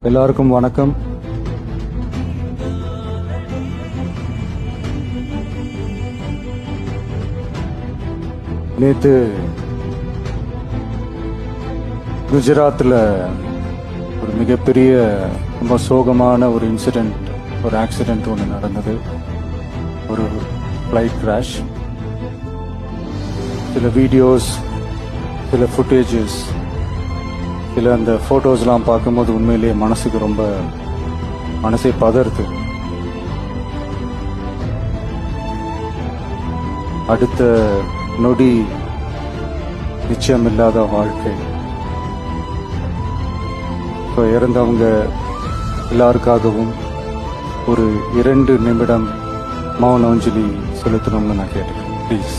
எல்லாருக்கும் வணக்கம். நேத்து குஜராத்தில் ஒரு மிகப்பெரிய ரொம்ப சோகமான ஒரு இன்சிடென்ட், ஒரு ஆக்சிடென்ட் ஒன்று நடந்தது. ஒரு ஃப்ளைட் கிராஷ். சில வீடியோஸ், சில ஃபுட்டேஜஸ், சில அந்த ஃபோட்டோஸ்லாம் பார்க்கும்போது உண்மையிலேயே மனசுக்கு ரொம்ப மனசே பதறுது. அடுத்த நொடி நிச்சயமில்லாத வாழ்க்கை. இப்போ இறந்தவங்க எல்லாருக்காகவும் ஒரு 2 நிமிடம் மௌன அஞ்சலி செலுத்தணும்னு நான் கேட்டுக்கிறேன். ப்ளீஸ்.